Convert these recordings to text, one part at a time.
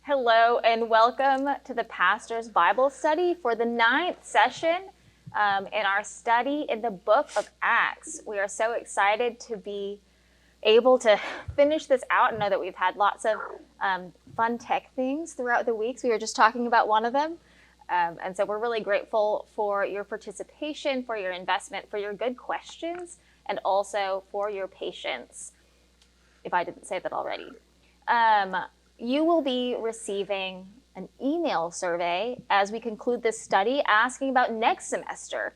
Hello and welcome to the Pastor's Bible Study for the 9th session in our study in the book of Acts. We are so excited to be able to finish this out and know that we've had lots of fun tech things throughout the weeks. We were just talking about one of them. And so we're really grateful for your participation, for your investment, for your good questions, and also for your patience, if I didn't say that already. You will be receiving an email survey as we conclude this study asking about next semester.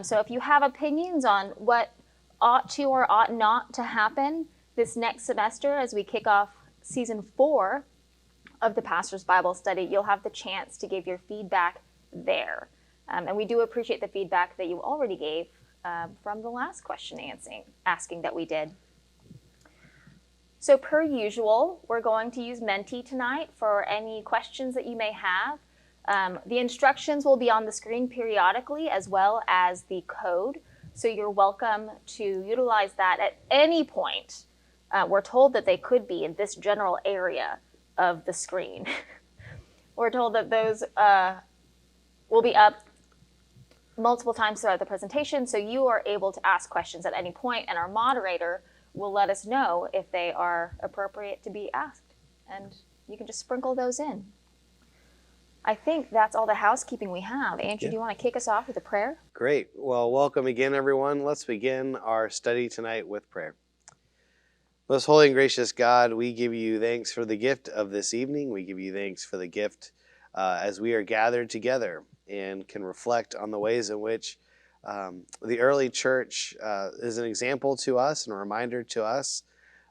So if you have opinions on what ought to or ought not to happen this next semester as we kick off season 4 of the Pastor's Bible Study, you'll have the chance to give your feedback there. And we do appreciate the feedback that you already gave from the last question asking that we did. So per usual, we're going to use Menti tonight for any questions that you may have. The instructions will be on the screen periodically, as well as the code. So you're welcome to utilize that at any point. We're told that they could be in this general area of the screen. We're told that those will be up multiple times throughout the presentation, so you are able to ask questions at any point, and our moderator will let us know if they are appropriate to be asked, and you can just sprinkle those in. I think that's all the housekeeping we have. Andrew, do you want to kick us off with a prayer? Great. Well, welcome again, everyone. Let's begin our study tonight with prayer. Most holy and gracious God, we give you thanks for the gift of this evening. We give you thanks for the gift as we are gathered together and can reflect on the ways in which the early church is an example to us and a reminder to us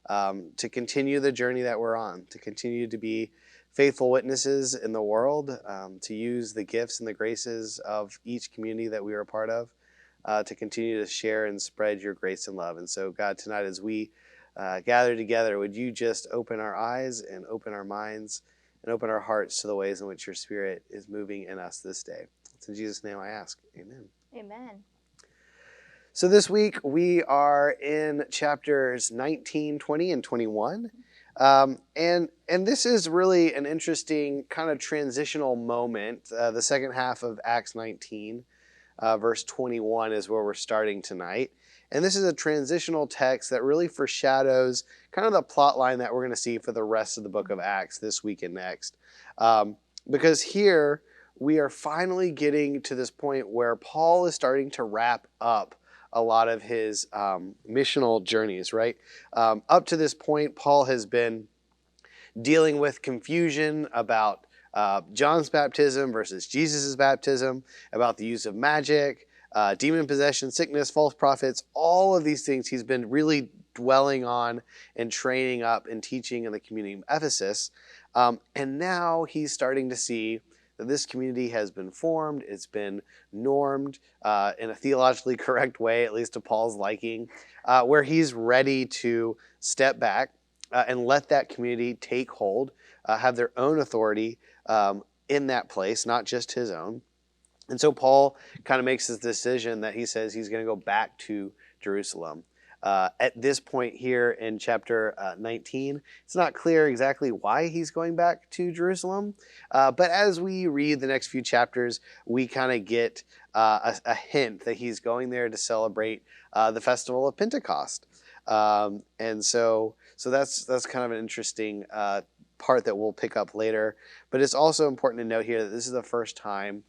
to continue the journey that we're on, to continue to be faithful witnesses in the world, to use the gifts and the graces of each community that we are a part of, to continue to share and spread your grace and love. And so, God, tonight as we gather together, would you just open our eyes and open our minds and open our hearts to the ways in which your Spirit is moving in us this day. It's in Jesus' name I ask. Amen. Amen. So this week we are in chapters 19, 20, and 21. And this is really an interesting kind of transitional moment. The second half of Acts 19, verse 21 is where we're starting tonight. And this is a transitional text that really foreshadows kind of the plot line that we're going to see for the rest of the book of Acts this week and next. Because here we are finally getting to this point where Paul is starting to wrap up a lot of his missional journeys, right? Up to this point, Paul has been dealing with confusion about John's baptism versus Jesus' baptism, about the use of magic, demon possession, sickness, false prophets, all of these things he's been really dwelling on and training up and teaching in the community of Ephesus. And now he's starting to see that this community has been formed, it's been normed in a theologically correct way, at least to Paul's liking, where he's ready to step back and let that community take hold, have their own authority in that place, not just his own. And so Paul kind of makes this decision that he says he's going to go back to Jerusalem. At this point here in chapter 19, it's not clear exactly why he's going back to Jerusalem. But as we read the next few chapters, we kind of get a hint that he's going there to celebrate the festival of Pentecost. And so that's kind of an interesting part that we'll pick up later. But it's also important to note here that this is the first time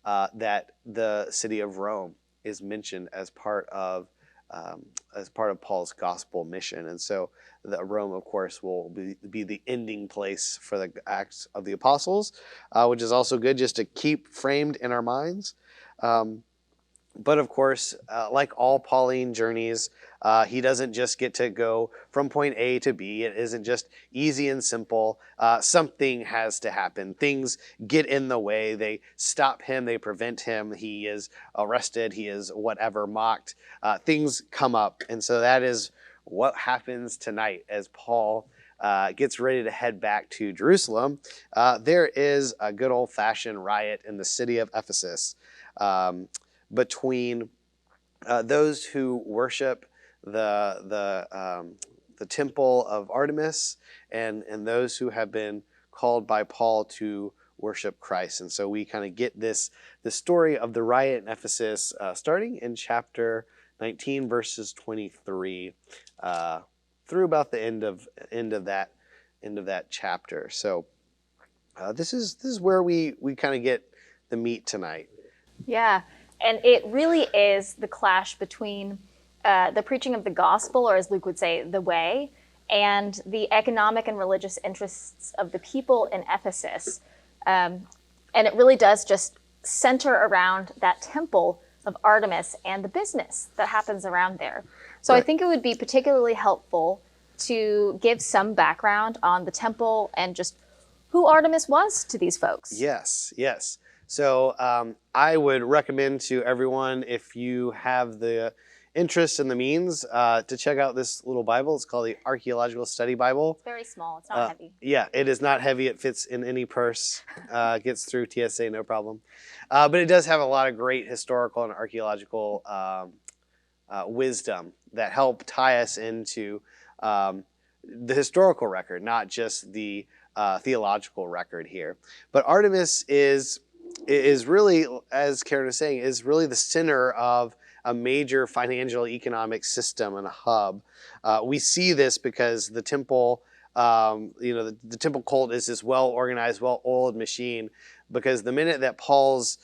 that the city of Rome is mentioned as part of Paul's gospel mission. And so Rome, of course, will be the ending place for the Acts of the Apostles, which is also good just to keep framed in our minds. But of course, like all Pauline journeys, he doesn't just get to go from point A to B. It isn't just easy and simple. Something has to happen. Things get in the way. They stop him. They prevent him. He is arrested. He is whatever, mocked. Things come up. And so that is what happens tonight as Paul gets ready to head back to Jerusalem. There is a good old-fashioned riot in the city of Ephesus between those who worship the temple of Artemis and those who have been called by Paul to worship Christ. And so we kind of get the story of the riot in Ephesus starting in chapter 19, verses 23 through about the end of that chapter. So this is where we kind of get the meat tonight. Yeah, and it really is the clash between the preaching of the gospel, or as Luke would say, the way, and the economic and religious interests of the people in Ephesus. And it really does just center around that temple of Artemis and the business that happens around there. So Right. I think it would be particularly helpful to give some background on the temple and just who Artemis was to these folks. Yes. So I would recommend to everyone, if you have the interest and the means, to check out this little Bible. It's called the Archaeological Study Bible. It's very small. It's not heavy. Yeah, it is not heavy. It fits in any purse. Gets through TSA, no problem. But it does have a lot of great historical and archaeological wisdom that help tie us into the historical record, not just the theological record here. But Artemis is really, as Karyn was saying, is really the center of a major financial economic system and a hub. We see this because the temple, the temple cult is this well-organized, well-oiled machine, because the minute that Paul's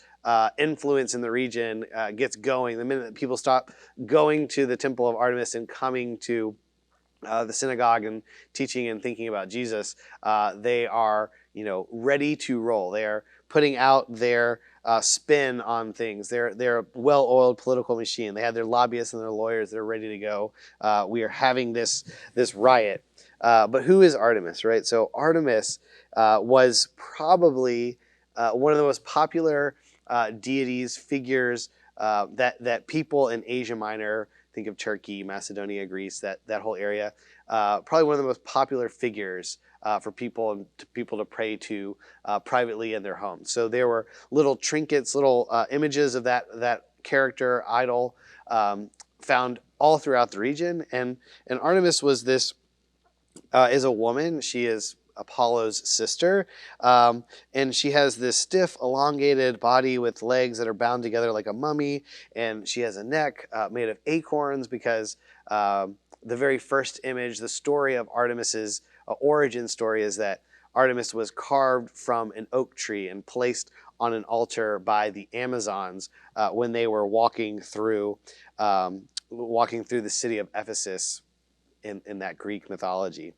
influence in the region gets going, the minute that people stop going to the temple of Artemis and coming to the synagogue and teaching and thinking about Jesus, they are, ready to roll. They are putting out their spin on things. They're a well-oiled political machine. They have their lobbyists and their lawyers. They're ready to go. We are having this riot. But who is Artemis, right? So Artemis was probably one of the most popular deities, figures that people in Asia Minor, think of Turkey, Macedonia, Greece, that whole area, probably one of the most popular figures for people to pray to privately in their homes. So there were little trinkets, little images of that character, idol, found all throughout the region. And Artemis was is a woman. She is Apollo's sister, and she has this stiff, elongated body with legs that are bound together like a mummy, and she has a neck made of acorns, because the very first image, the story of Artemis's origin story, is that Artemis was carved from an oak tree and placed on an altar by the Amazons when they were walking through the city of Ephesus in that Greek mythology.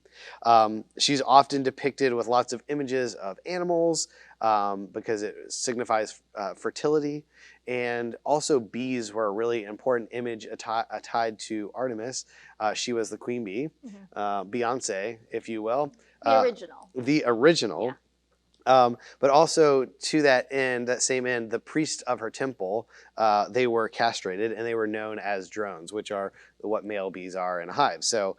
She's often depicted with lots of images of animals because it signifies fertility, and also bees were a really important image tied to Artemis. She was the queen bee, Beyonce, if you will. The original. Yeah. But also to that same end, the priests of her temple, they were castrated, and they were known as drones, which are what male bees are in a hive. So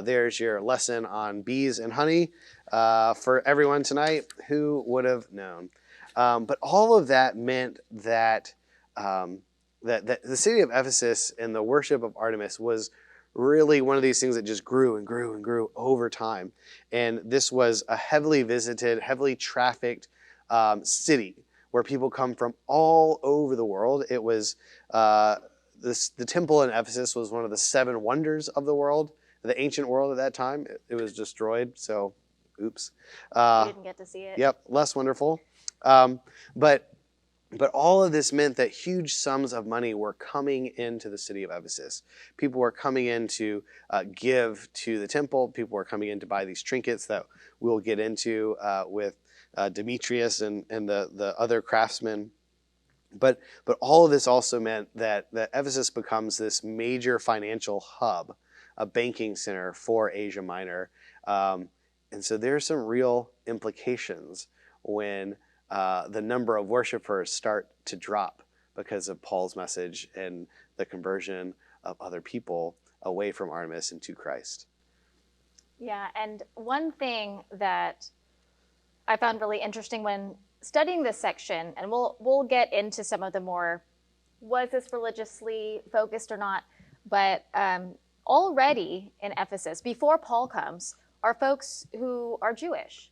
there's your lesson on bees and honey for everyone tonight. Who would have known? But all of that meant that that the city of Ephesus and the worship of Artemis was really one of these things that just grew and grew and grew over time. And this was a heavily visited, heavily trafficked city where people come from all over the world. It was the temple in Ephesus was one of the 7 wonders of the world, the ancient world at that time. It was destroyed, so oops. We didn't get to see it. Yep, less wonderful. But all of this meant that huge sums of money were coming into the city of Ephesus. People were coming in to give to the temple. People were coming in to buy these trinkets that we'll get into with Demetrius and the other craftsmen. But all of this also meant that Ephesus becomes this major financial hub, a banking center for Asia Minor. And so there are some real implications when the number of worshipers start to drop because of Paul's message and the conversion of other people away from Artemis and to Christ. Yeah, and one thing that I found really interesting when studying this section, and we'll get into some of the more, was this religiously focused or not, but already in Ephesus, before Paul comes, are folks who are Jewish.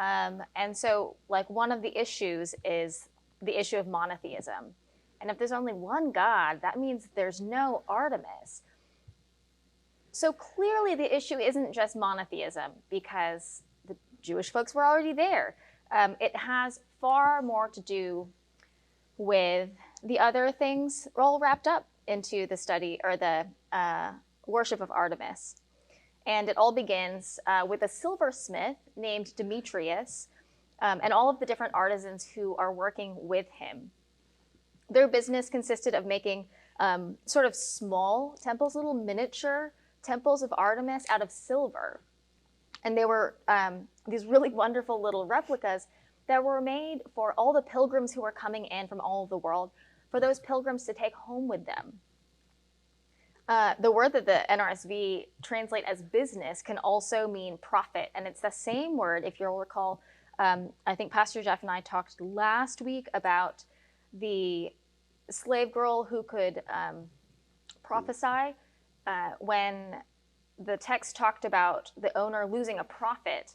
And so, like, one of the issues is the issue of monotheism. And if there's only one God, that means there's no Artemis. So clearly the issue isn't just monotheism, because the Jewish folks were already there. It has far more to do with the other things all wrapped up into the study, or the worship of Artemis. And it all begins with a silversmith named Demetrius, and all of the different artisans who are working with him. Their business consisted of making sort of small temples, little miniature temples of Artemis out of silver. And they were these really wonderful little replicas that were made for all the pilgrims who were coming in from all over the world, for those pilgrims to take home with them. The word that the NRSV translate as business can also mean profit. And it's the same word, if you'll recall. I think Pastor Jeff and I talked last week about the slave girl who could prophesy. When the text talked about the owner losing a profit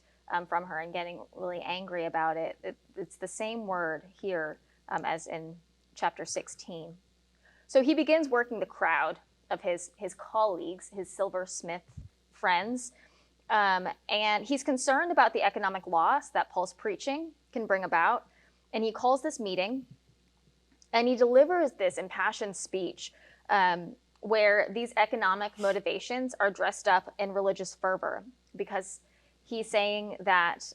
from her and getting really angry about it, it's the same word here as in chapter 16. So he begins working the crowd of his colleagues, his silversmith friends, and he's concerned about the economic loss that Paul's preaching can bring about. And he calls this meeting, and he delivers this impassioned speech where these economic motivations are dressed up in religious fervor, because he's saying that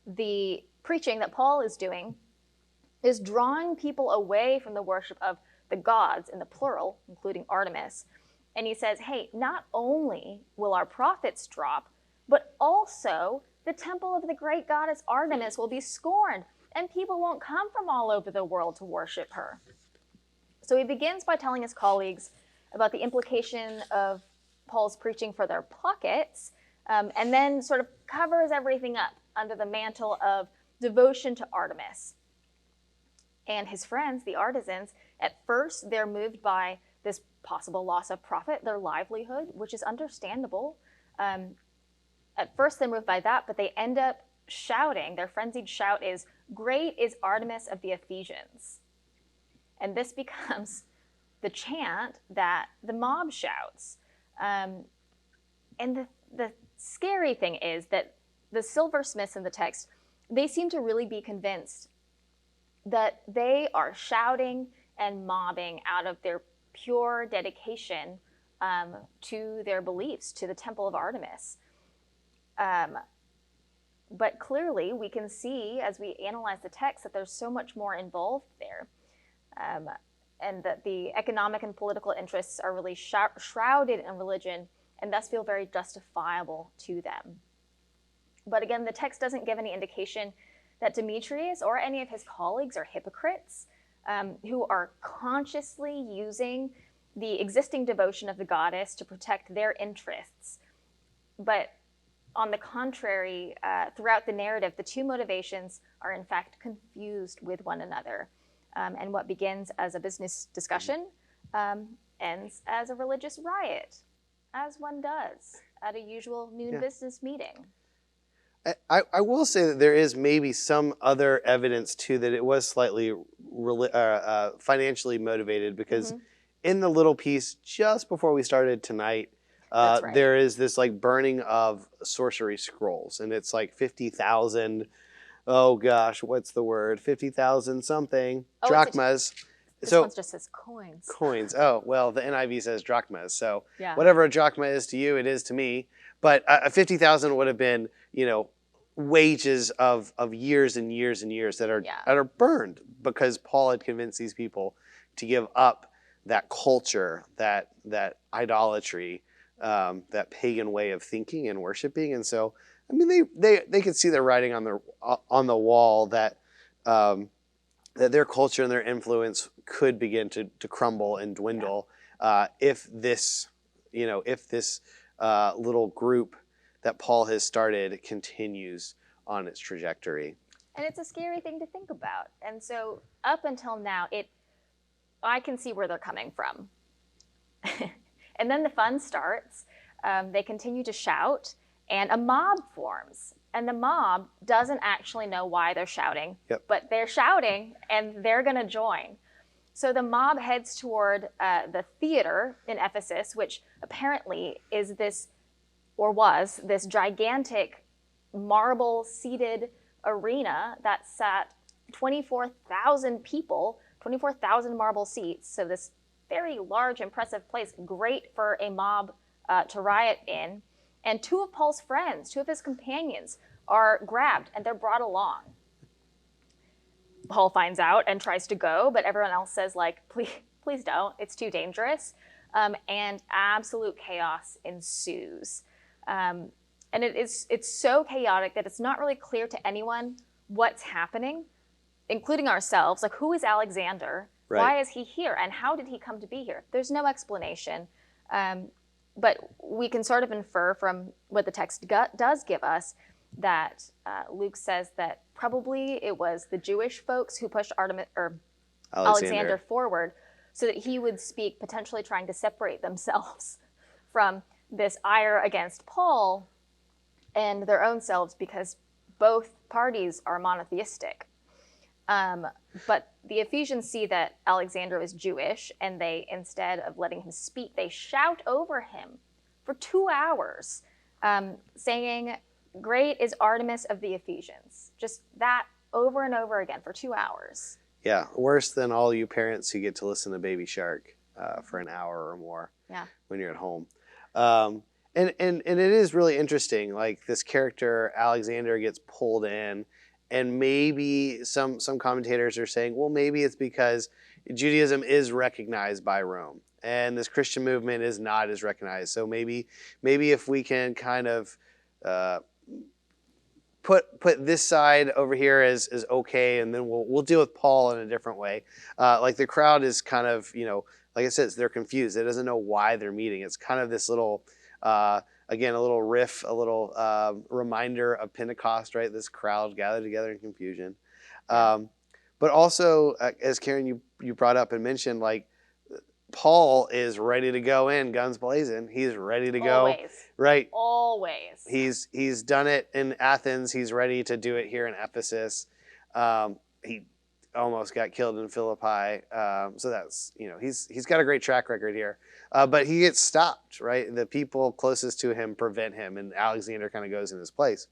the preaching that Paul is doing is drawing people away from the worship of the gods, in the plural, including Artemis. And he says, hey, not only will our profits drop, but also the temple of the great goddess Artemis will be scorned, and people won't come from all over the world to worship her. So he begins by telling his colleagues about the implication of Paul's preaching for their pockets, and then sort of covers everything up under the mantle of devotion to Artemis. And his friends, the artisans, at first they're moved by this possible loss of profit, their livelihood, which is understandable. At first they're moved by that, but they end up shouting. Their frenzied shout is, "Great is Artemis of the Ephesians." And this becomes the chant that the mob shouts. And the scary thing is that the silversmiths in the text, they seem to really be convinced that they are shouting and mobbing out of their pure dedication to their beliefs, to the temple of Artemis. But clearly we can see, as we analyze the text, that there's so much more involved there. And that the economic and political interests are really shrouded in religion, and thus feel very justifiable to them. But again, the text doesn't give any indication that Demetrius or any of his colleagues are hypocrites who are consciously using the existing devotion of the goddess to protect their interests. But on the contrary, throughout the narrative, the two motivations are in fact confused with one another. And what begins as a business discussion ends as a religious riot, as one does at a usual noon business meeting. I will say that there is maybe some other evidence too that it was slightly financially motivated, because in the little piece just before we started tonight, right, there is this like burning of sorcery scrolls, and it's like 50,000. Oh gosh, what's the word? 50,000 something drachmas. This one just says coins. Coins. Oh, well, the NIV says drachmas. So whatever a drachma is to you, it is to me. But 50,000 would have been, wages of years and years and years that are burned, because Paul had convinced these people to give up that culture, that idolatry, that pagan way of thinking and worshiping. And so, I mean, they could see the writing on the wall that that their culture and their influence could begin to crumble and dwindle if this little group that Paul has started continues on its trajectory. And it's a scary thing to think about. And so up until now, I can see where they're coming from. And then the fun starts. They continue to shout, and a mob forms. And the mob doesn't actually know why they're shouting, but they're shouting and they're going to join. So the mob heads toward the theater in Ephesus, which apparently is this, or was, this gigantic marble-seated arena that sat 24,000 people, 24,000 marble seats. So this very large, impressive place, great for a mob to riot in. And two of Paul's friends, two of his companions, are grabbed and they're brought along. Paul finds out and tries to go, but everyone else says, like, please don't. It's too dangerous. And absolute chaos ensues. And it's so chaotic that it's not really clear to anyone what's happening, including ourselves. Like, who is Alexander? Right. Why is he here? And how did he come to be here? There's no explanation. But we can sort of infer from what the text does give us that Luke says that probably it was the Jewish folks who pushed Alexander forward so that he would speak, potentially trying to separate themselves from this ire against Paul and their own selves, because both parties are monotheistic. But the Ephesians see that Alexander is Jewish, and they, instead of letting him speak, they shout over him for 2 hours, saying, "Great is Artemis of the Ephesians." Just that over and over again for 2 hours. Yeah, worse than all you parents who get to listen to Baby Shark for an hour or more when you're at home. And it is really interesting, like this character, Alexander, gets pulled in. And maybe some commentators are saying, well, maybe it's because Judaism is recognized by Rome, and this Christian movement is not as recognized. So maybe if we can kind of put this side over here as okay, and then we'll deal with Paul in a different way. Like the crowd is kind of, like I said, they're confused. It doesn't know why they're meeting. It's kind of this little. Again, a little riff, a little reminder of Pentecost, right? This crowd gathered together in confusion. But also, as Karyn, you brought up and mentioned, like, Paul is ready to go in, guns blazing. He's ready to go. Always. Right. Always. He's done it in Athens. He's ready to do it here in Ephesus. He almost got killed in Philippi. So that's, he's got a great track record here. But he gets stopped, right? The people closest to him prevent him, and Alexander kind of goes in his place.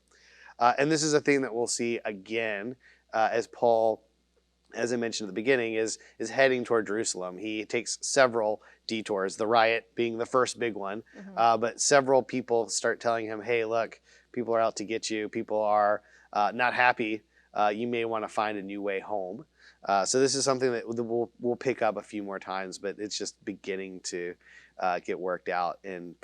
And this is a thing that we'll see again as Paul, as I mentioned at the beginning, is heading toward Jerusalem. He takes several detours, the riot being the first big one. But several people start telling him, hey, look, people are out to get you. People are not happy. You may want to find a new way home. So this is something that we'll pick up a few more times, but it's just beginning to get worked out and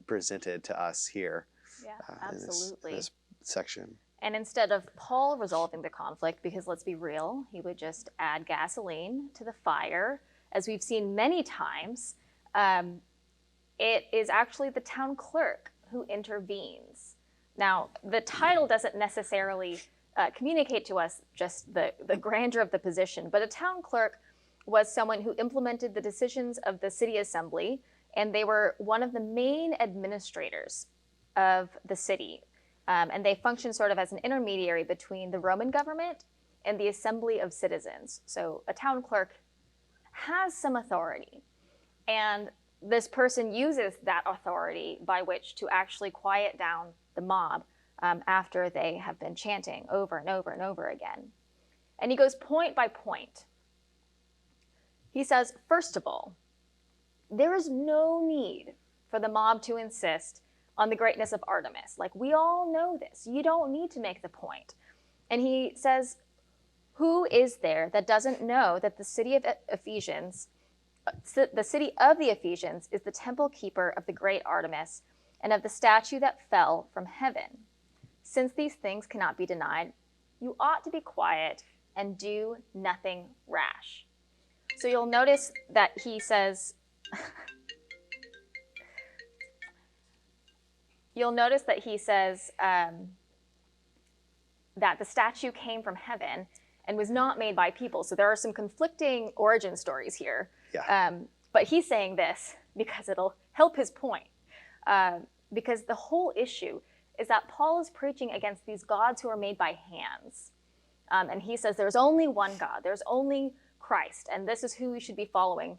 presented to us here. Yeah, absolutely. In this section. And instead of Paul resolving the conflict, because let's be real, he would just add gasoline to the fire, as we've seen many times, it is actually the town clerk who intervenes. Now, the title doesn't necessarily communicate to us just the grandeur of the position, but a town clerk was someone who implemented the decisions of the city assembly, and they were one of the main administrators of the city. And they functioned sort of as an intermediary between the Roman government and the assembly of citizens. So a town clerk has some authority, and this person uses that authority by which to actually quiet down the mob after they have been chanting over and over and over again. And he goes point by point. He says, first of all, there is no need for the mob to insist on the greatness of Artemis. Like, we all know this. You don't need to make the point. And he says, who is there that doesn't know that the city of the Ephesians is the temple keeper of the great Artemis and of the statue that fell from heaven? Since these things cannot be denied, you ought to be quiet and do nothing rash. So you'll notice that he says, that the statue came from heaven and was not made by people. So there are some conflicting origin stories here. Yeah. But he's saying this because it'll help his point. Because the whole issue is that Paul is preaching against these gods who are made by hands. And he says there's only one God, there's only Christ, and this is who we should be following.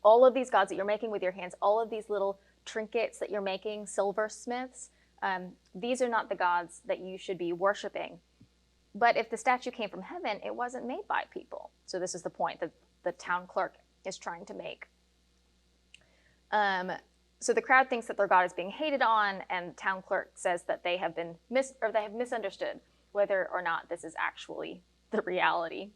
All of these gods that you're making with your hands, all of these little trinkets that you're making, silversmiths, these are not the gods that you should be worshiping. But if the statue came from heaven, it wasn't made by people. So this is the point that the town clerk is trying to make. So the crowd thinks that their God is being hated on, and the town clerk says that they have been misunderstood whether or not this is actually the reality.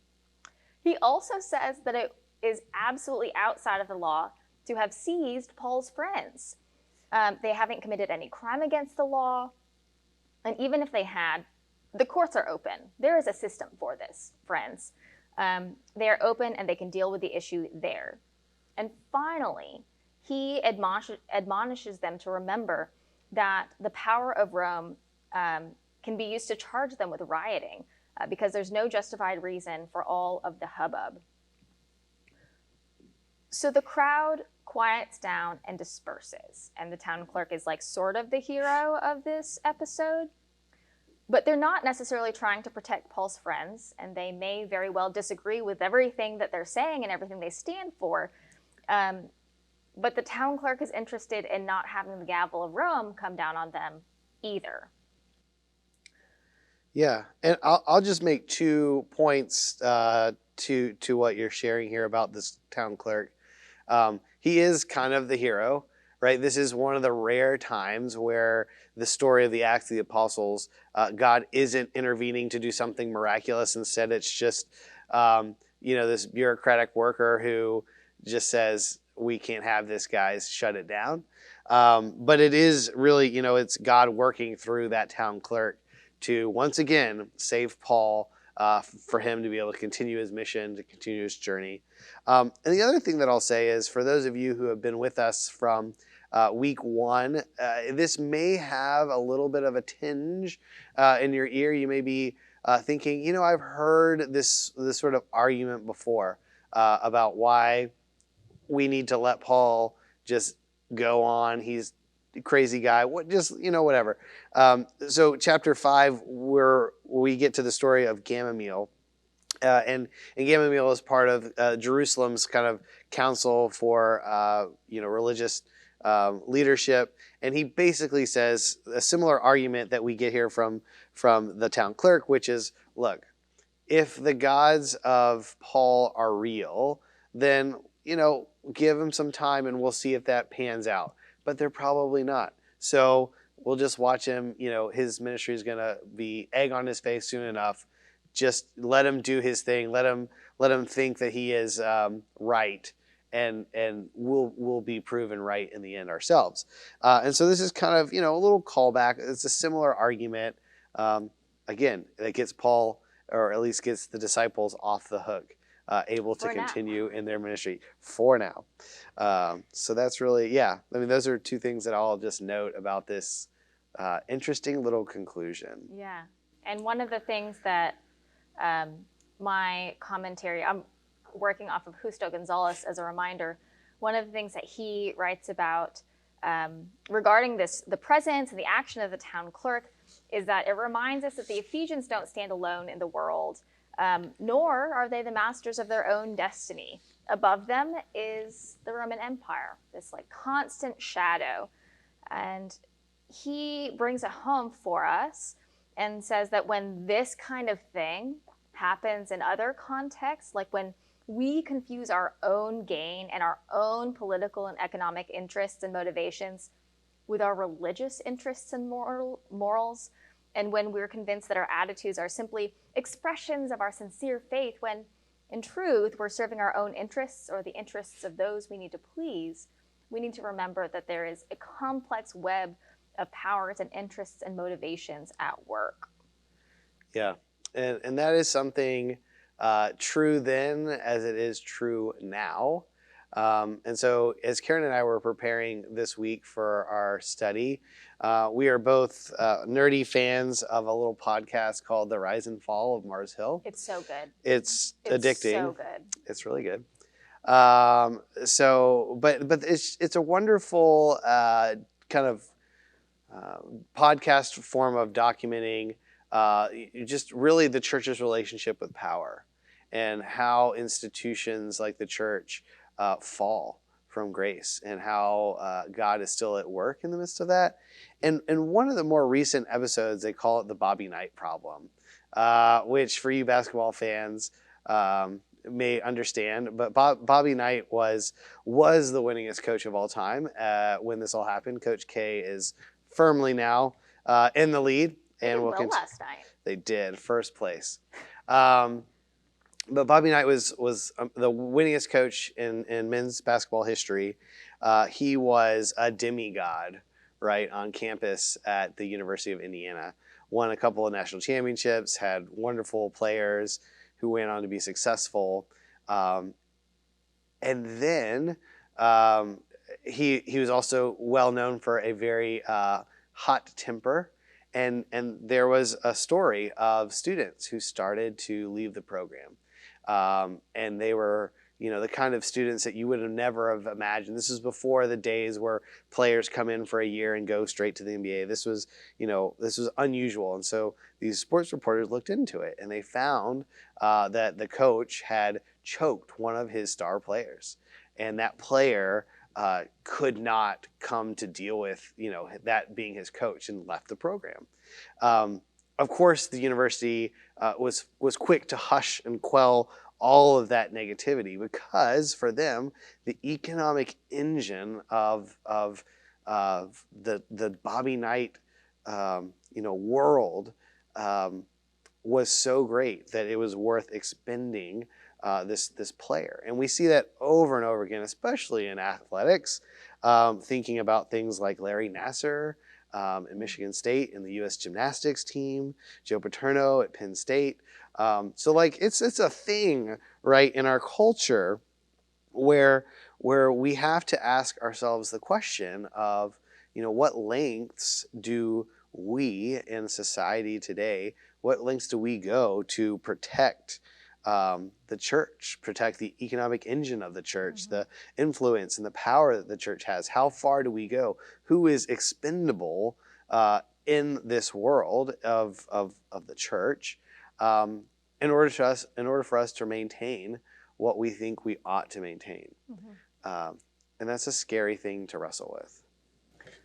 He also says that it is absolutely outside of the law to have seized Paul's friends. They haven't committed any crime against the law, and even if they had, the courts are open. There is a system for this, friends. They are open and they can deal with the issue there. And finally, he admonishes them to remember that the power of Rome can be used to charge them with rioting because there's no justified reason for all of the hubbub. So the crowd quiets down and disperses, and the town clerk is like sort of the hero of this episode. But they're not necessarily trying to protect Paul's friends, and they may very well disagree with everything that they're saying and everything they stand for. But the town clerk is interested in not having the gavel of Rome come down on them either. Yeah, and I'll just make 2 points to what you're sharing here about this town clerk. He is kind of the hero, right? This is one of the rare times where the story of the Acts of the Apostles, God isn't intervening to do something miraculous. Instead, it's just, this bureaucratic worker who just says, we can't have this, guys, shut it down. But it is really, it's God working through that town clerk to once again save Paul, for him to be able to continue his mission, to continue his journey. And the other thing that I'll say is, for those of you who have been with us from week 1, this may have a little bit of a tinge in your ear. You may be thinking, I've heard this sort of argument before about why we need to let Paul just go on. He's a crazy guy. Whatever. So chapter 5, where we get to the story of Gamaliel. And Gamaliel is part of Jerusalem's kind of council for religious leadership, and he basically says a similar argument that we get here from the town clerk, which is, look, if the gods of Paul are real, then give him some time and we'll see if that pans out. But they're probably not. So we'll just watch him. His ministry is going to be egg on his face soon enough. Just let him do his thing. Let him think that he is right, and we'll be proven right in the end ourselves. And so this is kind of a little callback. It's a similar argument. Again, that gets Paul, or at least gets the disciples, off the hook, able to continue in their ministry for now. So that's really, those are 2 things that I'll just note about this interesting little conclusion. Yeah, and one of the things that my commentary, I'm working off of Justo Gonzalez as a reminder. One of the things that he writes about regarding the presence and the action of the town clerk is that it reminds us that the Ephesians don't stand alone in the world, nor are they the masters of their own destiny. Above them is the Roman Empire, this constant shadow. And he brings it home for us and says that when this kind of thing happens in other contexts, like when we confuse our own gain and our own political and economic interests and motivations with our religious interests and morals, and when we're convinced that our attitudes are simply expressions of our sincere faith, when in truth we're serving our own interests or the interests of those we need to please, we need to remember that there is a complex web of powers and interests and motivations at work. Yeah, and that is something true then as it is true now. And so as Karyn and I were preparing this week for our study, we are both nerdy fans of a little podcast called The Rise and Fall of Mars Hill. It's so good. It's addicting. It's so good. It's really good. But it's a wonderful kind of podcast form of documenting just really the church's relationship with power and how institutions like the church fall from grace and how God is still at work in the midst of that. And one of the more recent episodes, they call it the Bobby Knight problem, which for you basketball fans may understand. But Bobby Knight was the winningest coach of all time when this all happened. Coach K is firmly now in the lead. And will continue. Last night. They did, first place. But Bobby Knight was the winningest coach in men's basketball history. He was a demigod, right, on campus at the University of Indiana. Won a couple of national championships, had wonderful players who went on to be successful. And then he was also well known for a very hot temper. And there was a story of students who started to leave the program. And they were, the kind of students that you would have never have imagined. This was before the days where players come in for a year and go straight to the NBA. This was unusual. And so these sports reporters looked into it, and they found that the coach had choked one of his star players. And that player could not come to deal with, that being his coach, and left the program. Of course, the university was quick to hush and quell all of that negativity, because for them, the economic engine of the Bobby Knight world was so great that it was worth expending this player. And we see that over and over again, especially in athletics, thinking about things like Larry Nassar at Michigan State and the U.S. gymnastics team, Joe Paterno at Penn State. So it's a thing, right, in our culture where we have to ask ourselves the question of, what lengths do we in society today, what lengths do we go to protect the church, protect the economic engine of the church, mm-hmm. the influence and the power that the church has? How far do we go? Who is expendable in this world of the church in order for us to maintain what we think we ought to maintain? Mm-hmm. And that's a scary thing to wrestle with.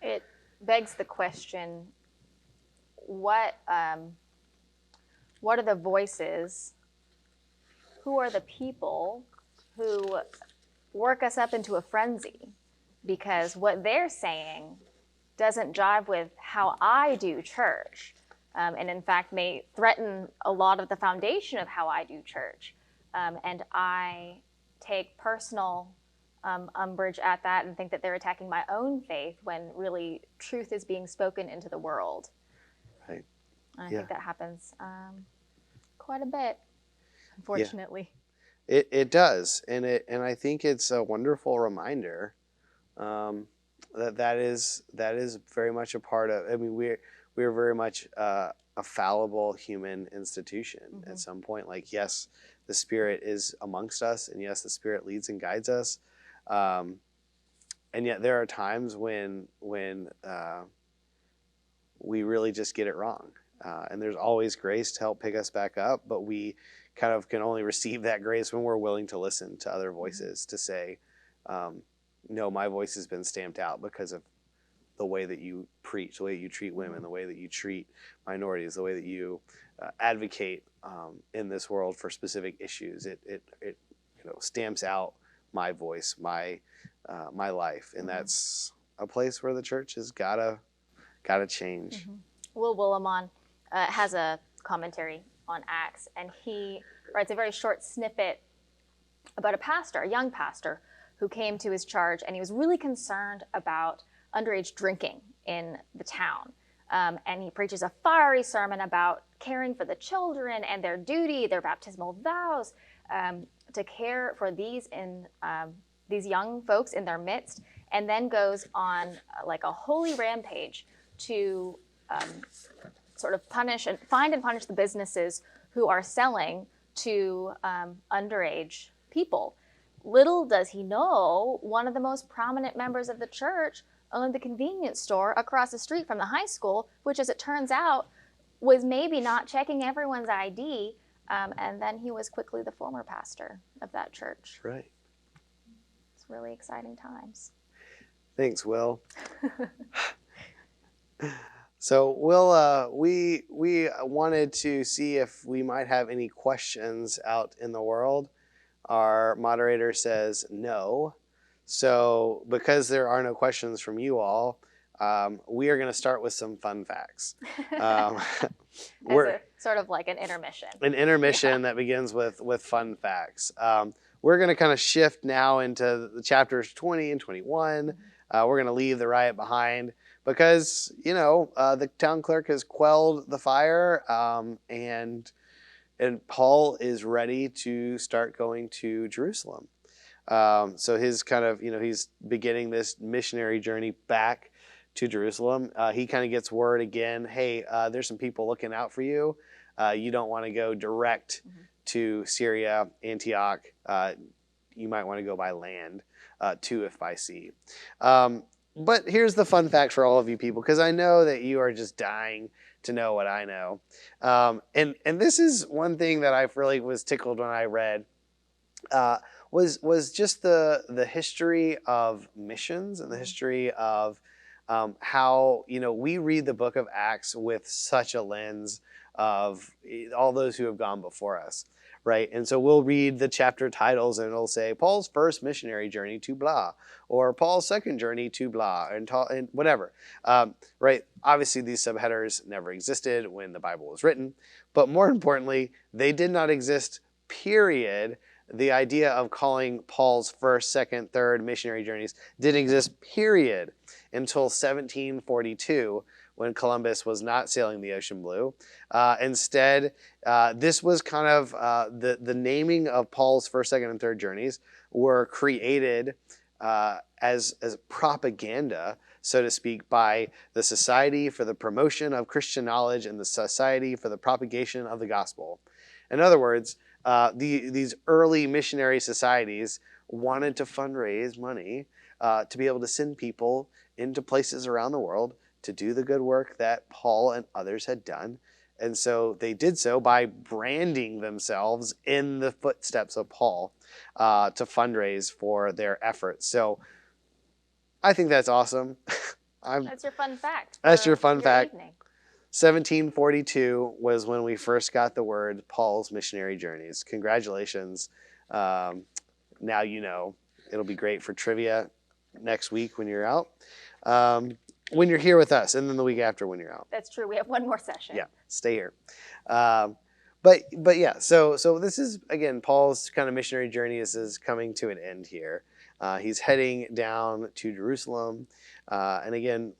It begs the question, what are the voices? Who are the people who work us up into a frenzy? Because what they're saying doesn't jive with how I do church, and in fact may threaten a lot of the foundation of how I do church. And I take personal umbrage at that and think that they're attacking my own faith when really truth is being spoken into the world. Right. And I think that happens quite a bit, unfortunately. Yeah. It does, and I think it's a wonderful reminder that is very much a part of. I mean, we're very much a fallible human institution. Mm-hmm. At some point. Like, yes, the Spirit is amongst us, and yes, the Spirit leads and guides us, and yet there are times when we really just get it wrong, and there's always grace to help pick us back up, but we kind of can only receive that grace when we're willing to listen to other voices, to say, no, my voice has been stamped out because of the way that you preach, the way you treat women, the way that you treat minorities, the way that you advocate in this world for specific issues. It stamps out my voice, my life, and that's a place where the church has gotta change. Mm-hmm. Will Willimon has a commentary on Acts, and he writes a very short snippet about a young pastor, who came to his charge, and he was really concerned about underage drinking in the town. And he preaches a fiery sermon about caring for the children and their duty, their baptismal vows, to care for these young folks in their midst, and then goes on like a holy rampage to sort of find and punish the businesses who are selling to underage people. Little does he know, one of the most prominent members of the church owned the convenience store across the street from the high school, which, as it turns out, was maybe not checking everyone's ID. And then he was quickly the former pastor of that church. That's right. It's really exciting times. Thanks, Will. So, Will, we wanted to see if we might have any questions out in the world. Our moderator says no. So, because there are no questions from you all, we are going to start with some fun facts. We're sort of like an intermission. An intermission that begins with fun facts. We're going to kind of shift now into the chapters 20 and 21. We're going to leave the riot behind because, the town clerk has quelled the fire, and Paul is ready to start going to Jerusalem. So his kind of, he's beginning this missionary journey back to Jerusalem. He kind of gets word again, hey, there's some people looking out for you. You don't want to go direct to Syria, Antioch. You might want to go by land, too, if by sea. But here's the fun fact for all of you people, because I know that you are just dying to know what I know. And this is one thing that I really was tickled when I read, was just the history of missions and the history of how, we read the book of Acts with such a lens of all those who have gone before us, right? And so we'll read the chapter titles and it'll say Paul's first missionary journey to blah, or Paul's second journey to blah, and whatever, right? Obviously, these subheaders never existed when the Bible was written, but more importantly, they did not exist, period. The idea of calling Paul's first, second, third missionary journeys didn't exist, period, until 1742, when Columbus was not sailing the ocean blue. Instead, this was kind of the naming of Paul's first, second, and third journeys were created as propaganda, so to speak, by the Society for the Promotion of Christian Knowledge and the Society for the Propagation of the Gospel. In other words, these early missionary societies wanted to fundraise money to be able to send people into places around the world to do the good work that Paul and others had done. And so they did so by branding themselves in the footsteps of Paul to fundraise for their efforts. So I think that's awesome. That's your fun fact. That's your fun fact. Evening. 1742 was when we first got the word Paul's missionary journeys. Congratulations. Now you know. It'll be great for trivia next week when you're out. When you're here with us, and then the week after when you're out. That's true. We have one more session. Yeah, stay here. But yeah, so this is, again, Paul's kind of missionary journey is coming to an end here. He's heading down to Jerusalem. And again,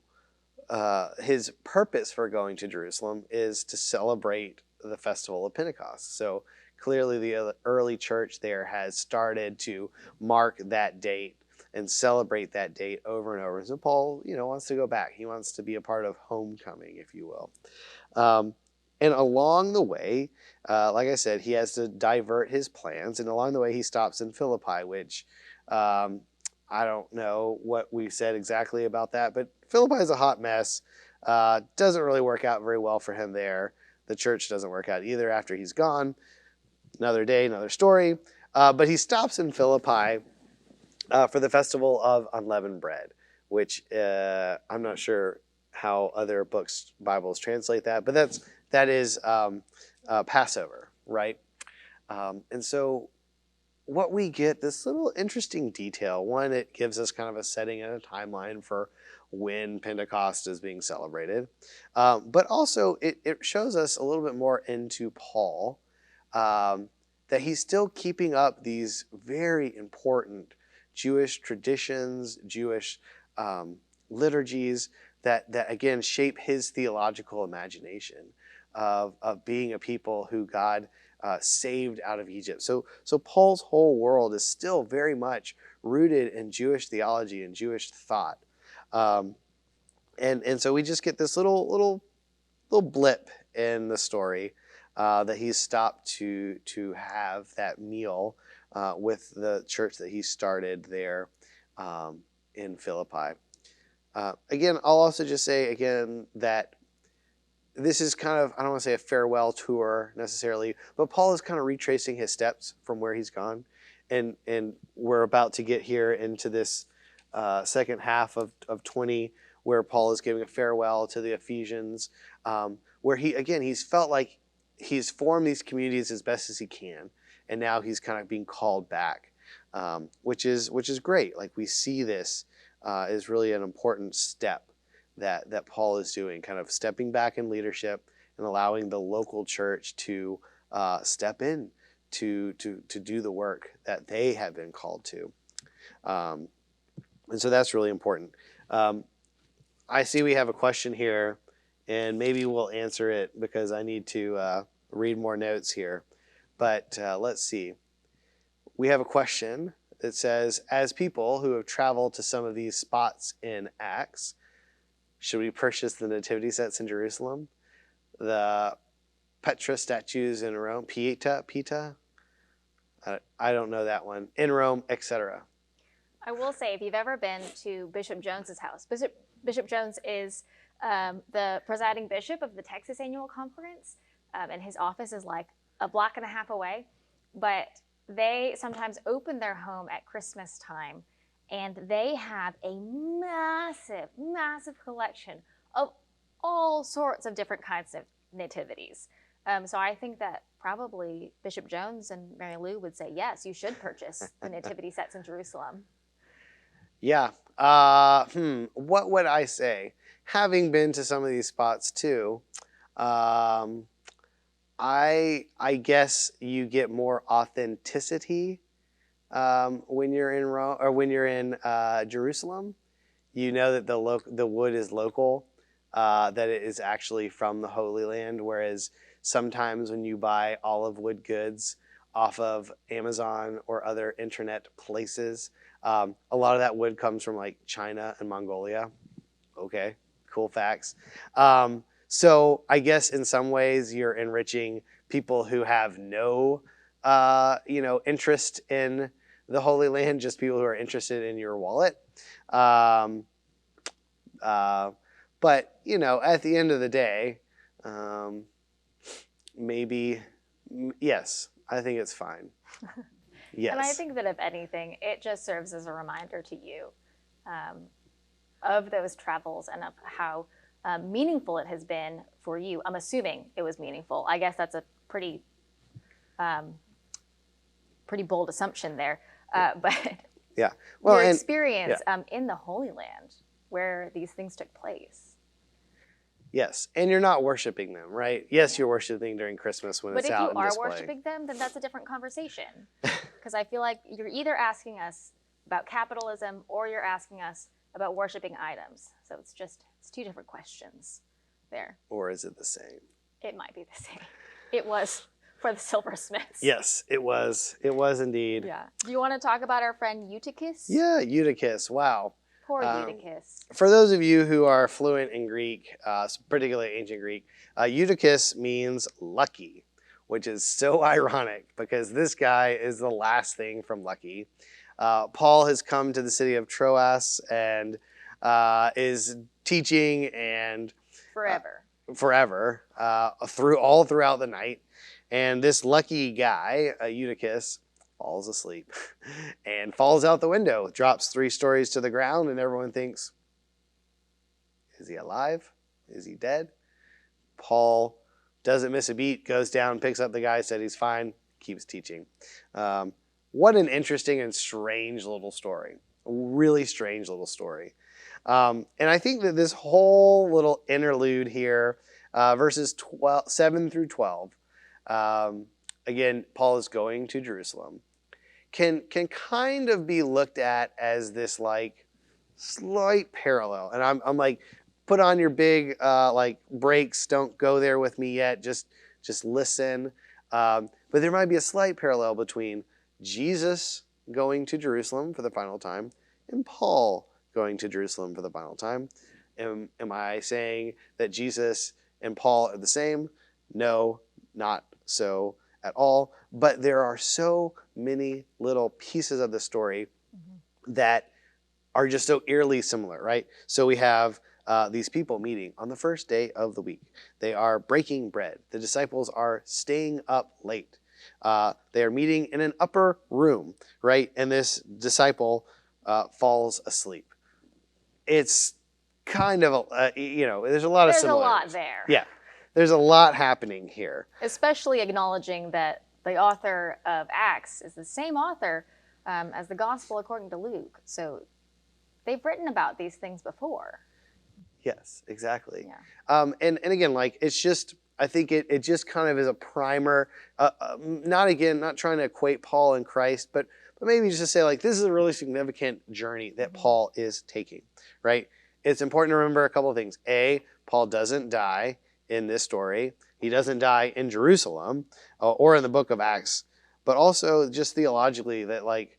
his purpose for going to Jerusalem is to celebrate the festival of Pentecost. So clearly the early church there has started to mark that date and celebrate that date over and over. So Paul, wants to go back. He wants to be a part of homecoming, if you will. And along the way, like I said, he has to divert his plans. And along the way, he stops in Philippi, which I don't know what we said exactly about that, but Philippi is a hot mess. Doesn't really work out very well for him there. The church doesn't work out either after he's gone. Another day, another story. But he stops in Philippi for the festival of unleavened bread, which I'm not sure how other Bibles translate that, but that is Passover, right? And so what we get, this little interesting detail, one, it gives us kind of a setting and a timeline for when Pentecost is being celebrated, but also it shows us a little bit more into Paul, that he's still keeping up these very important Jewish traditions, Jewish liturgies that again shape his theological imagination of being a people who God saved out of Egypt. So Paul's whole world is still very much rooted in Jewish theology and Jewish thought, and so we just get this little blip in the story that he's stopped to have that meal with the church that he started there in Philippi. Again, I'll also just say again that this is kind of, I don't want to say a farewell tour necessarily, but Paul is kind of retracing his steps from where he's gone. And we're about to get here into this second half of 20, where Paul is giving a farewell to the Ephesians, where he's felt like he's formed these communities as best as he can. And now he's kind of being called back, which is great. Like, we see this is really an important step that Paul is doing, kind of stepping back in leadership and allowing the local church to step in to do the work that they have been called to. And so that's really important. I see we have a question here, and maybe we'll answer it because I need to read more notes here. But let's see. We have a question that says, as people who have traveled to some of these spots in Acts, should we purchase the nativity sets in Jerusalem? The Petra statues in Rome? Pieta? I don't know that one. In Rome, etc. I will say, if you've ever been to Bishop Jones's house, Bishop Jones is the presiding bishop of the Texas Annual Conference, and his office is like a block and a half away. But they sometimes open their home at Christmas time, and they have a massive, massive collection of all sorts of different kinds of nativities. So I think that probably Bishop Jones and Mary Lou would say, yes, you should purchase the nativity sets in Jerusalem. Yeah. What would I say? Having been to some of these spots too, I guess you get more authenticity when you're in Rome, or when you're in Jerusalem. You know that the wood is local, that it is actually from the Holy Land, whereas sometimes when you buy olive wood goods off of Amazon or other internet places, a lot of that wood comes from like China and Mongolia. Okay, cool facts. So I guess in some ways you're enriching people who have no, interest in the Holy Land, just people who are interested in your wallet. But, at the end of the day, maybe, yes, I think it's fine. Yes. And I think that if anything, it just serves as a reminder to you of those travels and of how meaningful it has been for you. I'm assuming it was meaningful. I guess that's a pretty bold assumption there. But yeah, well, your experience in the Holy Land where these things took place. Yes, and you're not worshiping them, right? Yes, you're worshiping during Christmas when it's out on display. But if you are worshiping them, then that's a different conversation. Because I feel like you're either asking us about capitalism or you're asking us about worshiping items. So it's two different questions there. Or is it the same? It might be the same. It was for the silversmiths. Yes, it was. It was indeed. Yeah. Do you want to talk about our friend Eutychus? Yeah, Eutychus. Wow. Poor Eutychus. For those of you who are fluent in Greek, particularly ancient Greek, Eutychus means lucky, which is so ironic because this guy is the last thing from lucky. Paul has come to the city of Troas and is teaching and forever throughout the night. And this lucky guy, Eutychus, falls asleep and falls out the window, drops 3 stories to the ground, and everyone thinks, is he alive? Is he dead? Paul doesn't miss a beat, goes down, picks up the guy, said he's fine, keeps teaching. What an interesting and strange little story. A really strange little story. And I think that this whole little interlude here, verses 7 through 12, again, Paul is going to Jerusalem, can kind of be looked at as this like slight parallel. And I'm like, put on your big brakes, don't go there with me yet, just listen. But there might be a slight parallel between Jesus going to Jerusalem for the final time and Paul going to Jerusalem for the final time. Am I saying that Jesus and Paul are the same? No, not so at all. But there are so many little pieces of the story that are just so eerily similar, right? So we have these people meeting on the first day of the week. They are breaking bread. The disciples are staying up late. They are meeting in an upper room, right? And this disciple falls asleep. It's kind of, there's a lot of similarities. There's a lot there. Yeah, there's a lot happening here. Especially acknowledging that the author of Acts is the same author as the Gospel according to Luke. So they've written about these things before. Yes, exactly. Yeah. And again, like, it's just, I think it just kind of is a primer, not trying to equate Paul and Christ, but maybe just to say, like, this is a really significant journey that Paul is taking, right? It's important to remember a couple of things. A, Paul doesn't die in this story. He doesn't die in Jerusalem or in the book of Acts, but also just theologically that, like,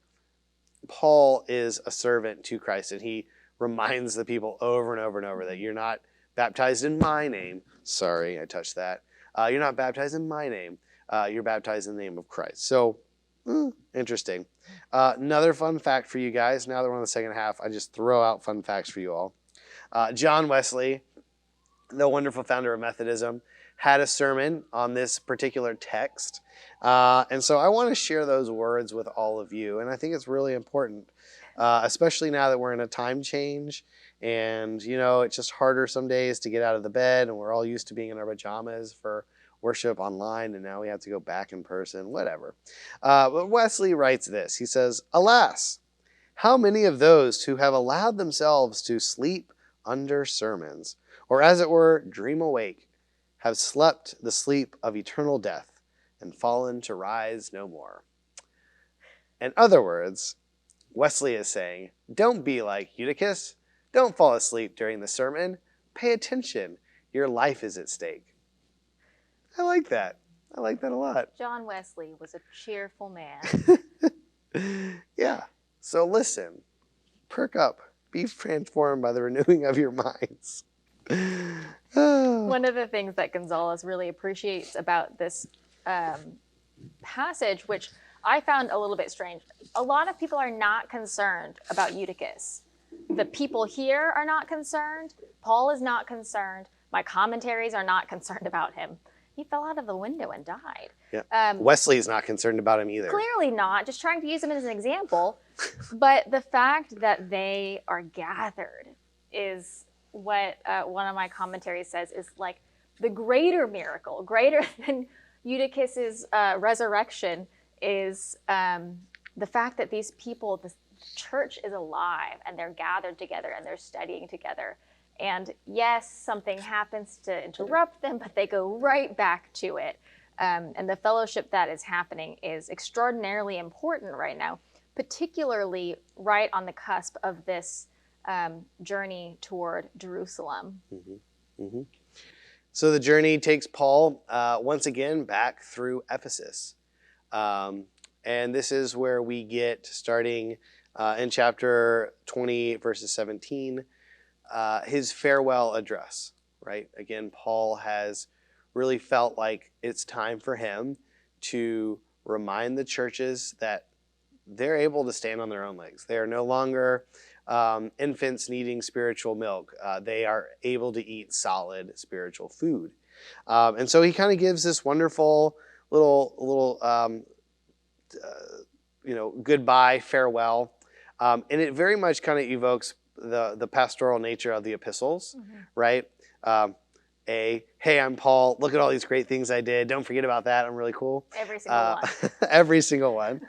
Paul is a servant to Christ, and he reminds the people over and over and over that you're not baptized in my name. Sorry, I touched that. You're not baptized in my name. You're baptized in the name of Christ. So, interesting. Another fun fact for you guys. Now that we're on the second half, I just throw out fun facts for you all. John Wesley, the wonderful founder of Methodism, had a sermon on this particular text. And so I want to share those words with all of you. And I think it's really important, especially now that we're in a time change. And, it's just harder some days to get out of the bed. And we're all used to being in our pajamas for worship online. And now we have to go back in person, whatever. But Wesley writes this. He says, "Alas, how many of those who have allowed themselves to sleep under sermons, or as it were, dream awake, have slept the sleep of eternal death and fallen to rise no more." In other words, Wesley is saying, don't be like Eutychus. Don't fall asleep during the sermon. Pay attention. Your life is at stake. I like that. I like that a lot. John Wesley was a cheerful man. Yeah. So listen, perk up, be transformed by the renewing of your minds. One of the things that Gonzalez really appreciates about this passage, which I found a little bit strange, a lot of people are not concerned about Eutychus. The people here are not concerned. Paul is not concerned. My commentaries are not concerned about him. He fell out of the window and died. Yeah. Wesley is not concerned about him either. Clearly not, just trying to use him as an example. But the fact that they are gathered is what one of my commentaries says is like the greater miracle, greater than Eutychus's resurrection, is the fact that these people, the church is alive and they're gathered together and they're studying together. And yes, something happens to interrupt them, but they go right back to it. And the fellowship that is happening is extraordinarily important right now, particularly right on the cusp of this journey toward Jerusalem. Mm-hmm. Mm-hmm. So the journey takes Paul once again back through Ephesus. And this is where we get, starting in chapter 20, verses 17, his farewell address, right? Again, Paul has really felt like it's time for him to remind the churches that they're able to stand on their own legs. They are no longer infants needing spiritual milk. They are able to eat solid spiritual food. And so he kind of gives this wonderful little goodbye, farewell. And it very much kind of evokes the pastoral nature of the epistles, mm-hmm. right? Hey, I'm Paul. Look at all these great things I did. Don't forget about that. I'm really cool. Every single one. Every single one.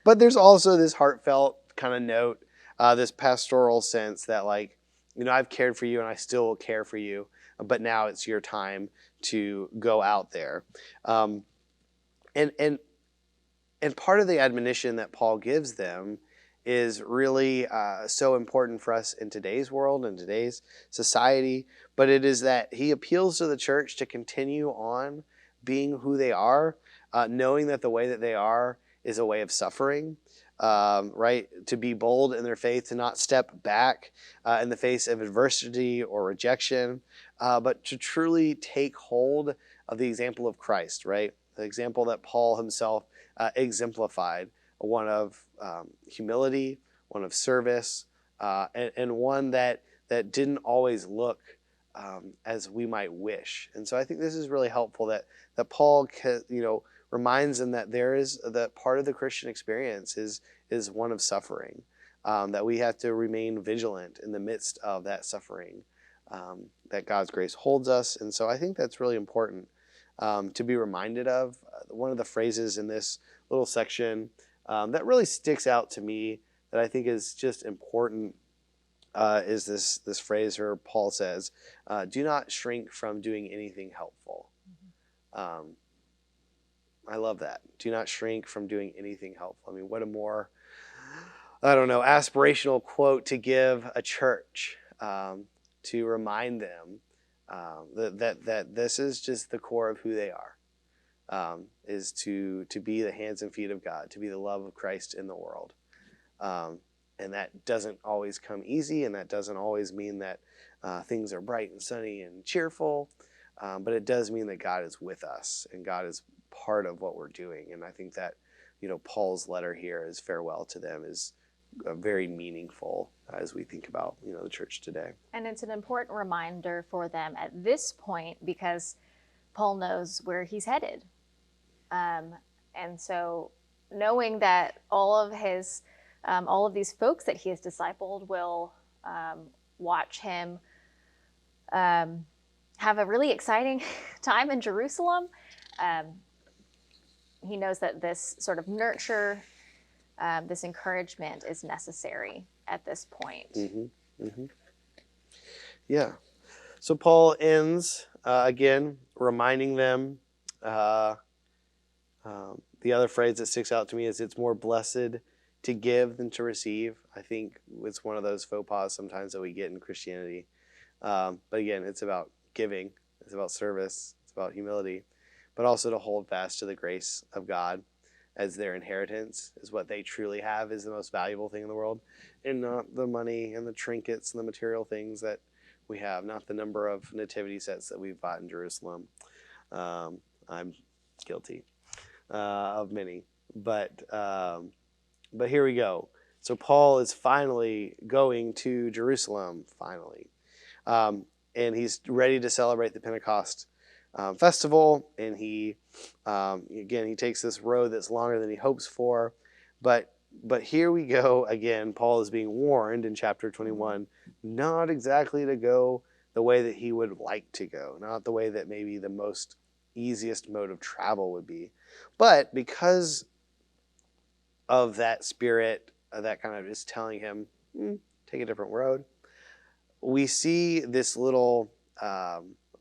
But there's also this heartfelt kind of note, this pastoral sense that, like, I've cared for you and I still will care for you, but now it's your time to go out there. And part of the admonition that Paul gives them is really so important for us in today's world and today's society. But it is that he appeals to the church to continue on being who they are, knowing that the way that they are is a way of suffering, right? To be bold in their faith, to not step back in the face of adversity or rejection, but to truly take hold of the example of Christ, right? The example that Paul himself exemplified, one of humility, one of service, and one that didn't always look as we might wish. And so I think this is really helpful that Paul reminds them that that part of the Christian experience is one of suffering, that we have to remain vigilant in the midst of that suffering, that God's grace holds us. And so I think that's really important to be reminded of. One of the phrases in this little section that really sticks out to me that I think is just important is this phrase where Paul says, do not shrink from doing anything helpful. I love that. Do not shrink from doing anything helpful. I mean, what a more, aspirational quote to give a church, to remind them that this is just the core of who they are, is to be the hands and feet of God, to be the love of Christ in the world. And that doesn't always come easy, and that doesn't always mean that things are bright and sunny and cheerful, but it does mean that God is with us, and God is part of what we're doing. And I think that, Paul's letter here, his farewell to them, is very meaningful as we think about, the church today. And it's an important reminder for them at this point because Paul knows where he's headed. And so knowing that all of these folks that he has discipled will watch him have a really exciting time in Jerusalem, he knows that this sort of nurture, this encouragement is necessary at this point. Mm-hmm. Mm-hmm. Yeah. So Paul ends, again, reminding them. The other phrase that sticks out to me is it's more blessed to give than to receive. I think it's one of those faux pas sometimes that we get in Christianity. But again, it's about giving. It's about service. It's about humility. But also to hold fast to the grace of God as their inheritance is what they truly have, is the most valuable thing in the world, and not the money and the trinkets and the material things that we have, not the number of nativity sets that we've bought in Jerusalem. I'm guilty of many, but here we go. So Paul is finally going to Jerusalem, and he's ready to celebrate the Pentecost festival, and he takes this road that's longer than he hopes for, but here we go again. Paul is being warned in chapter 21 not exactly to go the way that he would like to go, not the way that maybe the most easiest mode of travel would be, but because of that spirit that kind of is telling him take a different road, we see this little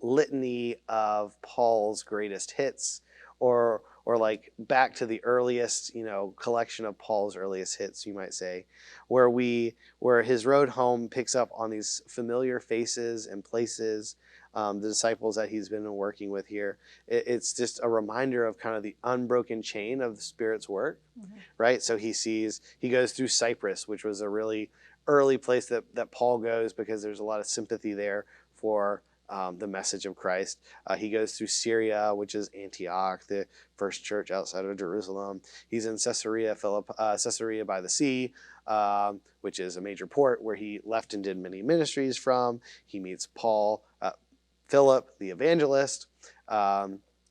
litany of Paul's greatest hits, or like back to the earliest, collection of Paul's earliest hits, you might say, where his road home picks up on these familiar faces and places, the disciples that he's been working with here. It's just a reminder of kind of the unbroken chain of the Spirit's work, right? So he goes through Cyprus, which was a really early place that Paul goes because there's a lot of sympathy there for the message of Christ. He goes through Syria, which is Antioch, the first church outside of Jerusalem. He's in Caesarea by the sea, which is a major port where he left and did many ministries from. He meets Philip, the evangelist,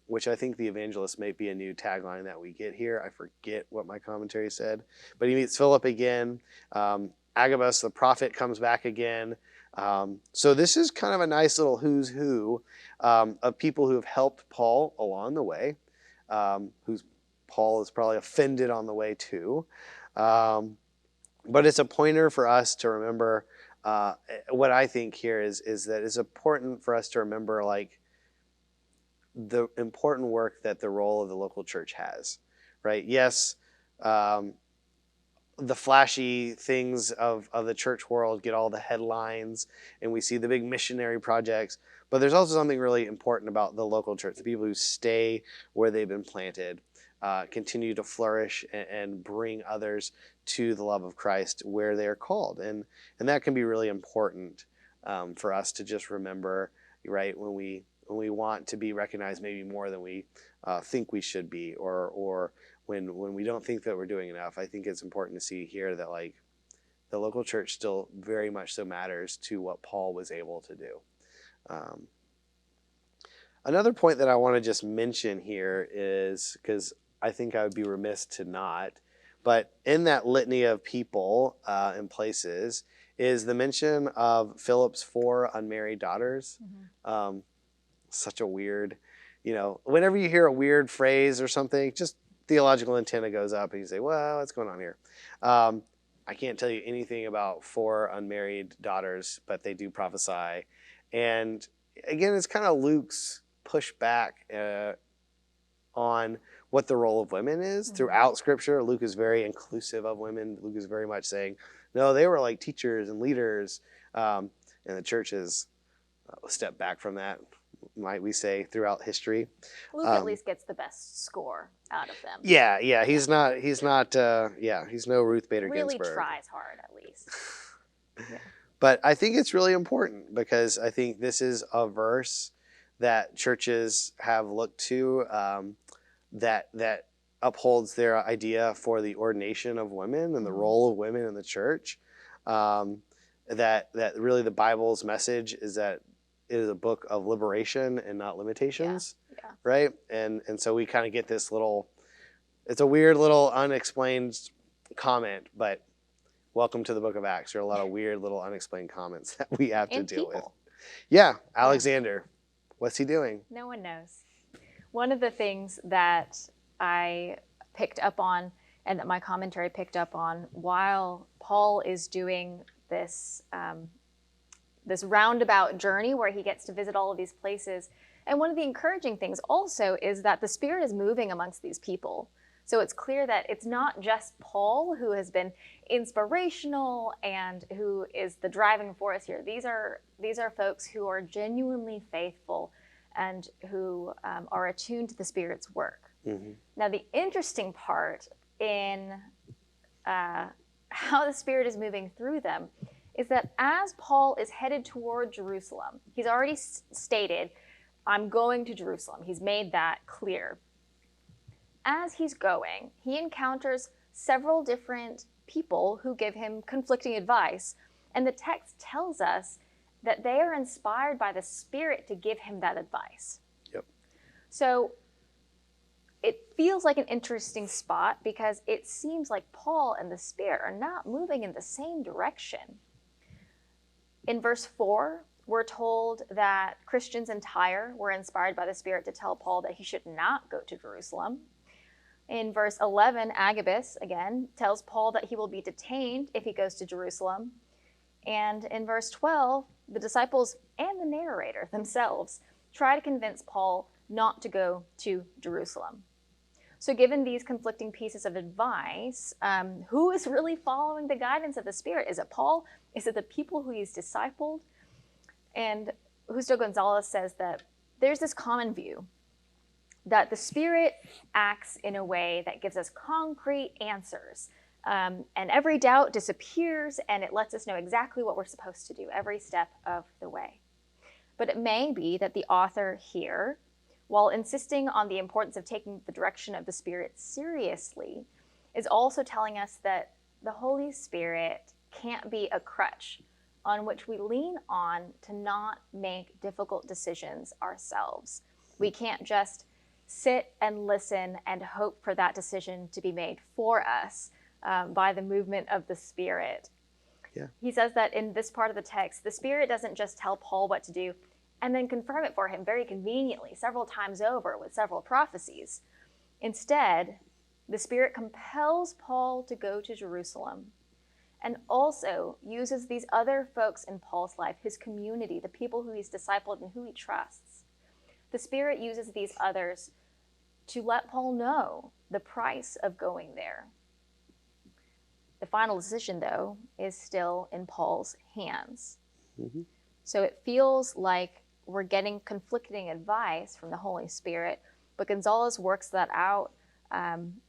which I think the evangelist might be a new tagline that we get here. I forget what my commentary said, but he meets Philip again. Agabus, the prophet, comes back again. So this is kind of a nice little who's who of people who have helped Paul along the way, who's Paul is probably offended on the way too. But it's a pointer for us to remember. What I think here is that it's important for us to remember, like, the important work that the role of the local church has, right? Yes, the flashy things of the church world get all the headlines, and we see the big missionary projects, but there's also something really important about the local church, the people who stay where they've been planted, continue to flourish and bring others to the love of Christ where they're called. And that can be really important for us to just remember, right, when we want to be recognized maybe more than we think we should be, or when we don't think that we're doing enough. I think it's important to see here that, like, the local church still very much so matters to what Paul was able to do. Another point that I want to just mention here is, because I think I would be remiss to not, but in that litany of people and places is the mention of Philip's 4 unmarried daughters. Such a weird, whenever you hear a weird phrase or something, just theological antenna goes up and you say, well, what's going on here? I can't tell you anything about 4 unmarried daughters, but they do prophesy. And again, it's kind of Luke's pushback on what the role of women is. Throughout Scripture, Luke is very inclusive of women. Luke is very much saying, no, they were like teachers and leaders. And the church has stepped back from that, might we say, throughout history. Luke at least gets the best score out of them. Yeah. He's no Ruth Bader really Ginsburg. Really tries hard, at least. Yeah. But I think it's really important, because I think this is a verse that churches have looked to, that upholds their idea for the ordination of women and the role of women in the church. That really the Bible's message is that it is a book of liberation and not limitations, right? And so we kind of get this it's a weird little unexplained comment, but welcome to the book of Acts. There are a lot of weird little unexplained comments that we have to deal with. Yeah, Alexander. What's he doing? No one knows. One of the things that I picked up on, and that my commentary picked up on, while Paul is doing this this roundabout journey where he gets to visit all of these places, and one of the encouraging things also is that the Spirit is moving amongst these people. So it's clear that it's not just Paul who has been inspirational and who is the driving force here. These are folks who are genuinely faithful and who are attuned to the Spirit's work. Now, the interesting part in how the Spirit is moving through them is that as Paul is headed toward Jerusalem, he's already stated, I'm going to Jerusalem. He's made that clear. As he's going, he encounters several different people who give him conflicting advice. And the text tells us that they are inspired by the Spirit to give him that advice. Yep. So it feels like an interesting spot, because it seems like Paul and the Spirit are not moving in the same direction. In verse 4, we're told that Christians in Tyre were inspired by the Spirit to tell Paul that he should not go to Jerusalem. In verse 11, Agabus, again, tells Paul that he will be detained if he goes to Jerusalem. And in verse 12, the disciples and the narrator themselves try to convince Paul not to go to Jerusalem. So given these conflicting pieces of advice, who is really following the guidance of the Spirit? Is it Paul? Is it the people who he's discipled? And Justo Gonzalez says that there's this common view that the Spirit acts in a way that gives us concrete answers. And every doubt disappears, and it lets us know exactly what we're supposed to do every step of the way. But it may be that the author here, while insisting on the importance of taking the direction of the Spirit seriously, is also telling us that the Holy Spirit can't be a crutch on which we lean on to not make difficult decisions ourselves. We can't just sit and listen and hope for that decision to be made for us by the movement of the Spirit. Yeah. He says that in this part of the text, the Spirit doesn't just tell Paul what to do and then confirm it for him very conveniently several times over with several prophecies. Instead, the Spirit compels Paul to go to Jerusalem and also uses these other folks in Paul's life, his community, the people who he's discipled and who he trusts. The Spirit uses these others to let Paul know the price of going there. The final decision, though, is still in Paul's hands. Mm-hmm. So it feels like we're getting conflicting advice from the Holy Spirit, but Gonzalez works that out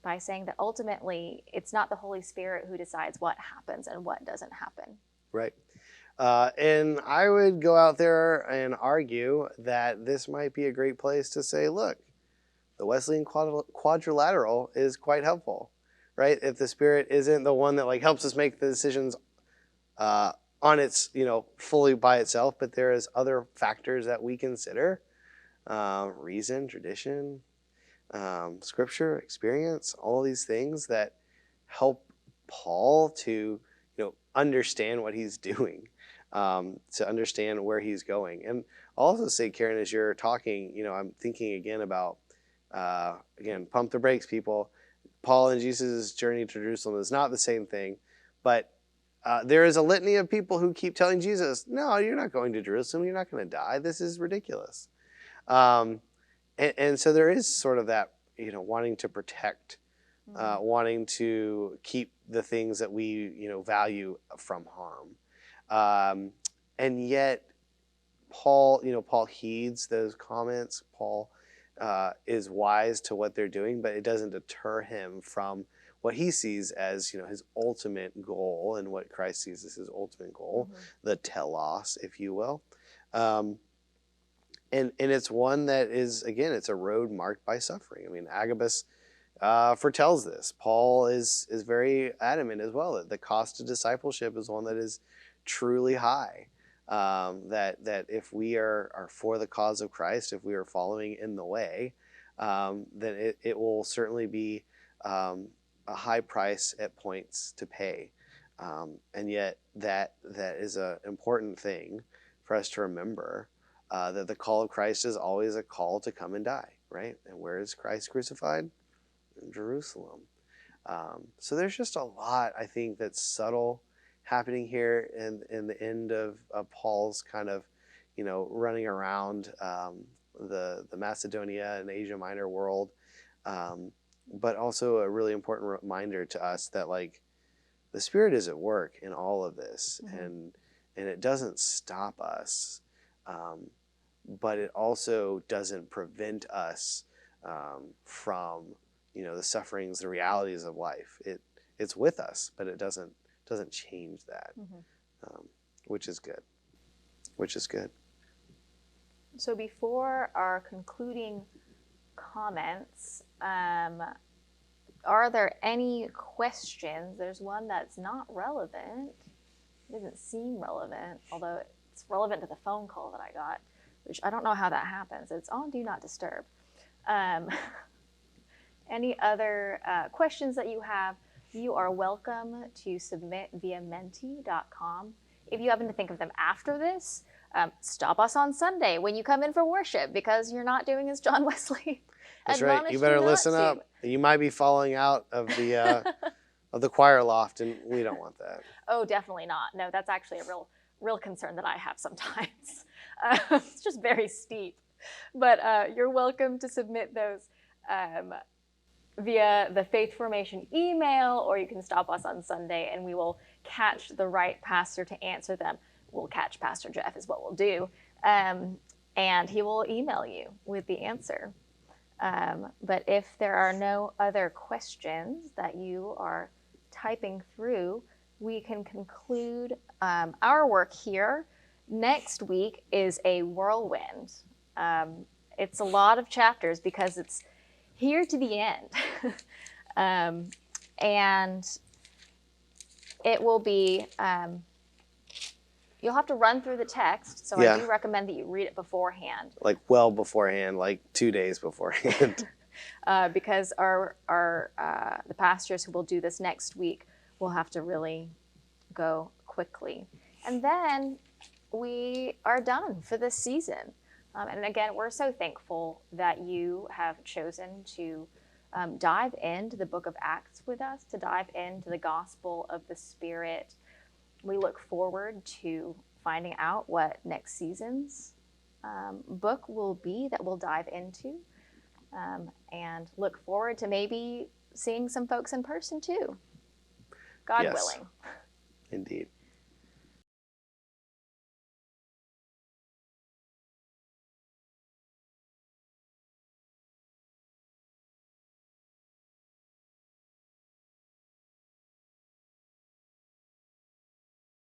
by saying that ultimately it's not the Holy Spirit who decides what happens and what doesn't happen. Right. And I would go out there and argue that this might be a great place to say, look, the Wesleyan quadrilateral is quite helpful, right? If the Spirit isn't the one that helps us make the decisions on its, fully by itself, but there is other factors that we consider, reason, tradition, scripture, experience, all these things that help Paul to, understand what he's doing, to understand where he's going. And I'll also say, Karyn, as you're talking, I'm thinking again about, pump the brakes, people. Paul and Jesus' journey to Jerusalem is not the same thing, but there is a litany of people who keep telling Jesus, no, you're not going to Jerusalem. You're not going to die. This is ridiculous. And so there is sort of that, wanting to protect, wanting to keep the things that we, value from harm. And yet Paul heeds those comments. Paul is wise to what they're doing, but it doesn't deter him from what he sees as, his ultimate goal, and what Christ sees as his ultimate goal, the telos, if you will. And it's one that is, again, it's a road marked by suffering. I mean, Agabus foretells this. Paul is very adamant as well that the cost of discipleship is one that is truly high. That if we are for the cause of Christ, if we are following in the way, then it will certainly be a high price at points to pay. And yet that is an important thing for us to remember, that the call of Christ is always a call to come and die, right? And where is Christ crucified? In Jerusalem. So there's just a lot, I think, that's subtle happening here in the end of Paul's kind of, running around the Macedonia and Asia Minor world, but also a really important reminder to us that, like, the Spirit is at work in all of this, and it doesn't stop us, but it also doesn't prevent us from, the sufferings, the realities of life. It's with us, but it doesn't change that, which is good. So before our concluding comments, are there any questions? There's one that's not relevant. It doesn't seem relevant, although it's relevant to the phone call that I got, which I don't know how that happens. It's on Do Not Disturb. Any other questions that you have, you are welcome to submit via menti.com. If you happen to think of them after this, stop us on Sunday when you come in for worship, because you're not doing as John Wesley. That's right. You better listen up. You might be falling out of the of the choir loft, and we don't want that. Oh, definitely not. No, that's actually a real concern that I have sometimes. It's just very steep. But you're welcome to submit those via the Faith Formation email, or you can stop us on Sunday and we will catch the right pastor to answer them. We'll catch Pastor Jeff is what we'll do. And he will email you with the answer. But if there are no other questions that you are typing through, we can conclude our work here. Next week is a whirlwind. It's a lot of chapters because it's here to the end. And it will be, you'll have to run through the text, so I do recommend that you read it beforehand. Like well beforehand, like 2 days beforehand. Because the pastors who will do this next week will have to really go quickly. And then we are done for this season. And again, we're so thankful that you have chosen to dive into the book of Acts with us, to dive into the gospel of the Spirit. We look forward to finding out what next season's book will be that we'll dive into, and look forward to maybe seeing some folks in person too, God willing. Indeed.